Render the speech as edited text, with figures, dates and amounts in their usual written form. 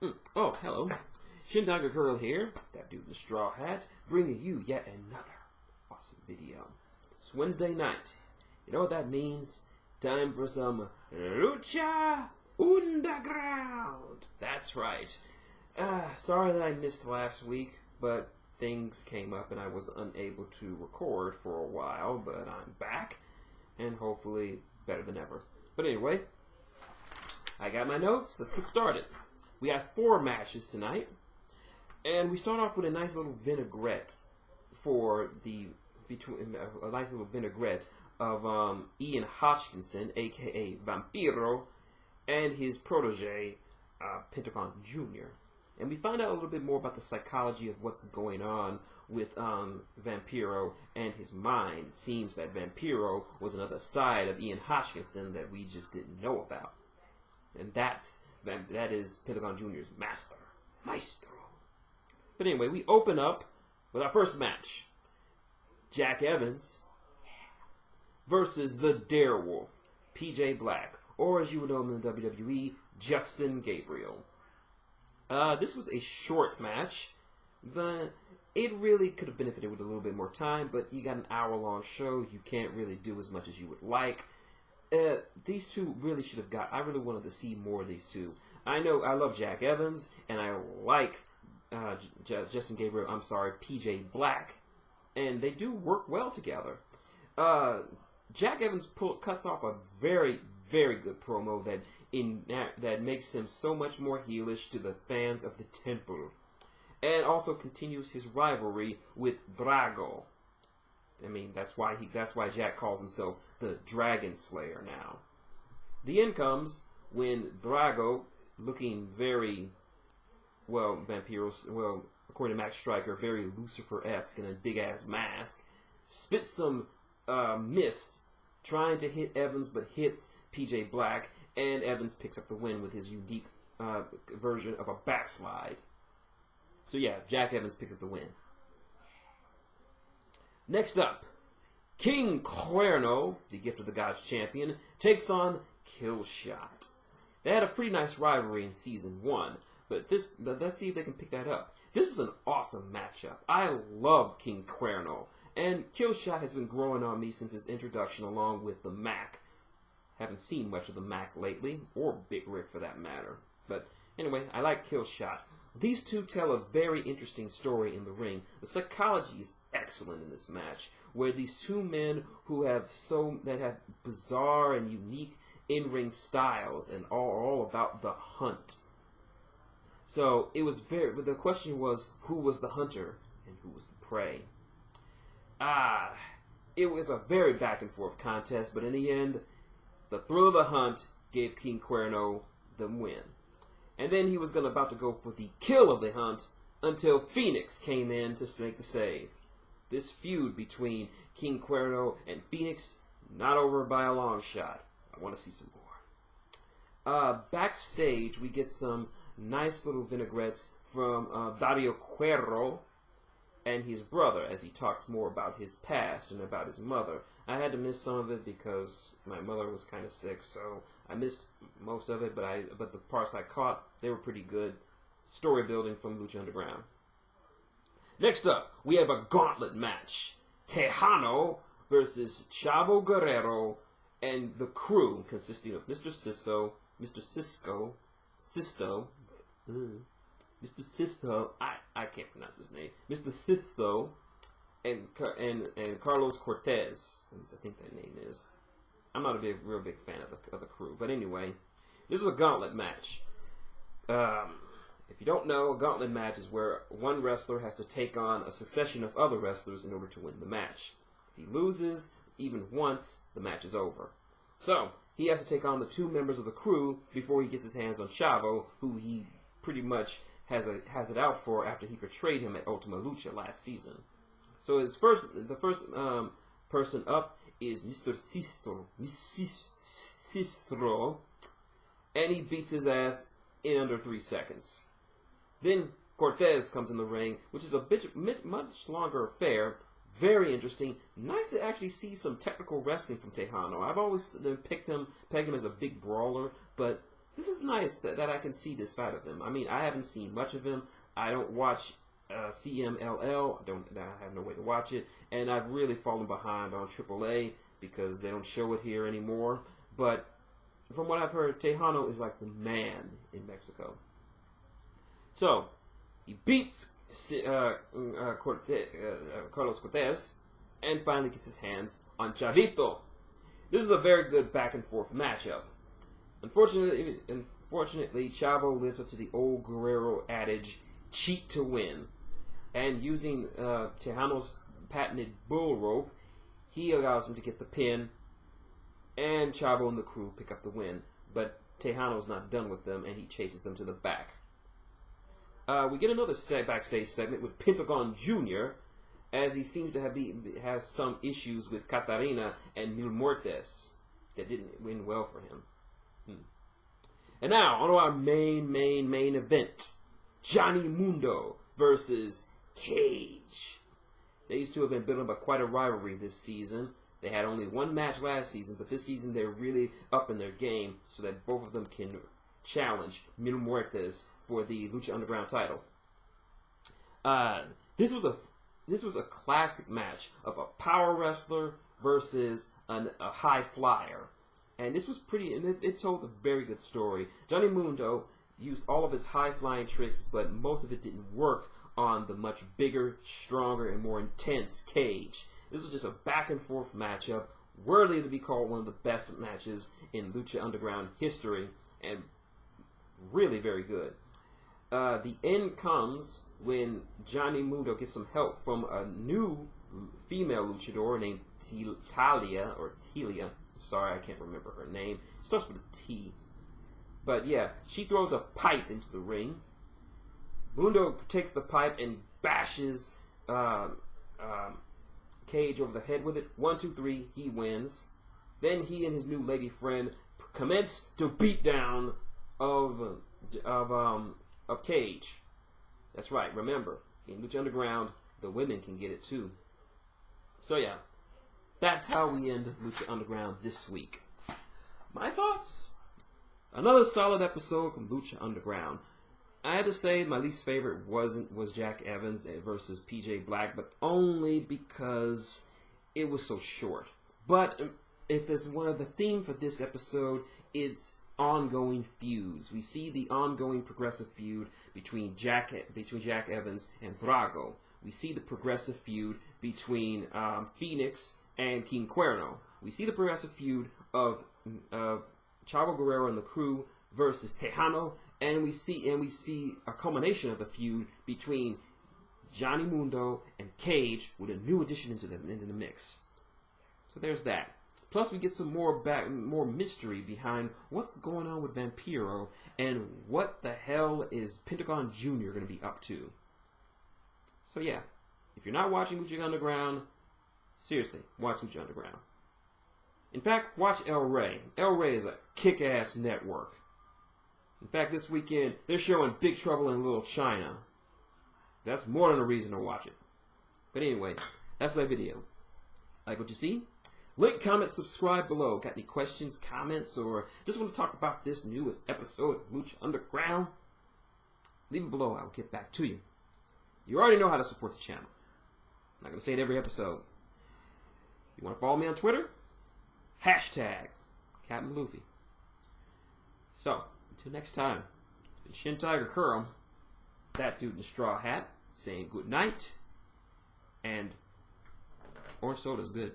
Oh, hello. Shintigercurl here, that dude in the straw hat, bringing you yet another awesome video. It's Wednesday night. You know what that means? Time for some lucha underground. That's right. Sorry that I missed last week, but things came up and I was unable to record for a while, but I'm back, and hopefully better than ever. But anyway, I got my notes. Let's get started. We have 4 matches tonight, and we start off with a nice little vinaigrette a nice little vinaigrette of Ian Hodgkinson, aka Vampiro, and his protege, Pentagon Jr. And we find out a little bit more about the psychology of what's going on with Vampiro and his mind. It seems that Vampiro was another side of Ian Hodgkinson that we just didn't know about. And that is Pentagon Jr.'s maestro. But anyway, we open up with our first match. Jack Evans versus the Darewolf, PJ Black, or as you would know him in the WWE, Justin Gabriel. This was a short match, but it really could have benefited with a little bit more time, but you got an hour-long show. You can't really do as much as you would like. These two really should have got... I really wanted to see more of these two. I know I love Jack Evans, and I like Justin Gabriel, PJ Black, and they do work well together. Jack Evans cuts off a very, very good promo that makes him so much more heelish to the fans of the Temple, and also continues his rivalry with Drago. I mean, that's why Jack calls himself the Dragon Slayer now. The end comes when Drago, looking very, according to Max Striker, very Lucifer-esque in a big-ass mask, spits some mist, trying to hit Evans, but hits PJ Black, and Evans picks up the win with his unique version of a backslide. So yeah, Jack Evans picks up the win. Next up, King Cuerno, the Gift of the Gods champion, takes on Killshot. They had a pretty nice rivalry in Season 1, but let's see if they can pick that up. This was an awesome matchup. I love King Cuerno, and Killshot has been growing on me since his introduction along with the Mac. Haven't seen much of the Mac lately, or Big Rick for that matter. But anyway, I like Killshot. These two tell a very interesting story in the ring. The psychology is excellent in this match, where these two men who have bizarre and unique in-ring styles and all about the hunt. So it was the question was, who was the hunter and who was the prey? It was a very back and forth contest, but in the end, the thrill of the hunt gave King Cuerno the win. And then he was about to go for the kill of the hunt until Phoenix came in to make the save. This feud between King Cuerno and Phoenix, not over by a long shot. I want to see some more. Backstage, we get some nice little vinaigrettes from Dario Cuerno and his brother as he talks more about his past and about his mother. I had to miss some of it because my mother was kind of sick, so I missed most of it, but the parts I caught, they were pretty good. Story building from Lucha Underground. Next up, we have a gauntlet match. Tejano versus Chavo Guerrero and the crew, consisting of Mr. Sisto, I can't pronounce his name, Mr. Sisto, and Carlos Cortez, I think that name is. I'm not a real big fan of the crew, but anyway, this is a gauntlet match. If you don't know, a gauntlet match is where one wrestler has to take on a succession of other wrestlers in order to win the match. If he loses even once, the match is over. So he has to take on the 2 members of the crew before he gets his hands on Chavo, who he pretty much has it out for after he betrayed him at Ultima Lucha last season. So the first person up is Mr. Sistro, and he beats his ass in under 3 seconds. Then Cortez comes in the ring, which is a much longer affair. Very interesting. Nice to actually see some technical wrestling from Tejano. I've always pegged him as a big brawler, but this is nice that I can see this side of him. I mean, I haven't seen much of him. I don't watch CMLL. I have no way to watch it, and I've really fallen behind on AAA because they don't show it here anymore. But from what I've heard, Tejano is like the man in Mexico. So he beats Carlos Cortez and finally gets his hands on Chavito. This is a very good back and forth matchup. Unfortunately, Chavo lives up to the old Guerrero adage, cheat to win. And using Tejano's patented bull rope, he allows him to get the pin, and Chavo and the crew pick up the win. But Tejano's not done with them, and he chases them to the back. We get another backstage segment with Pentagon Jr., as he seems to have some issues with Catarina and Mil Muertes that didn't win well for him. And now, on to our main event. Johnny Mundo versus Cage. These two have been building up quite a rivalry this season. They had only one match last season, but this season they're really up in their game so that both of them can challenge Mil Muertes for the Lucha Underground title. This was a classic match of a power wrestler versus a high flyer. And this was pretty, and it told a very good story. Johnny Mundo used all of his high-flying tricks, but most of it didn't work on the much bigger, stronger, and more intense Cage. This was just a back-and-forth matchup, worthy to be called one of the best matches in Lucha Underground history, and really very good. The end comes when Johnny Mundo gets some help from a new female luchador named Talia. Sorry, I can't remember her name. It starts with a T. But yeah, she throws a pipe into the ring. Mundo takes the pipe and bashes Cage over the head with it. 1, 2, 3, he wins. Then he and his new lady friend commence to beat down of Cage. That's right, remember, in Lucha Underground, the women can get it too. So yeah, that's how we end Lucha Underground this week. My thoughts? Another solid episode from Lucha Underground. I had to say my least favorite was Jack Evans versus PJ Black, but only because it was so short. But if there's one of the theme for this episode, it's ongoing feuds. We see the ongoing progressive feud between Jack Evans and Drago. We see the progressive feud between Phoenix and King Cuerno. We see the progressive feud of Chavo Guerrero and the crew versus Tejano, and we see a culmination of the feud between Johnny Mundo and Cage with a new addition into the mix. So there's that. Plus, we get some more mystery behind what's going on with Vampiro and what the hell is Pentagon Jr. going to be up to. So yeah, if you're not watching Lucha Underground, seriously, watch Lucha Underground. In fact, watch El Rey. El Rey is a kick-ass network. In fact, this weekend, they're showing Big Trouble in Little China. That's more than a reason to watch it. But anyway, that's my video. Like what you see? Like, comment, subscribe below. Got any questions, comments, or just want to talk about this newest episode of Lucha Underground? Leave it below. I will get back to you. You already know how to support the channel. I'm not going to say it every episode. You want to follow me on Twitter? Hashtag Captain Luffy. So, until next time, it's Shintigercurl, that dude in the straw hat, saying good night, and orange soda's good.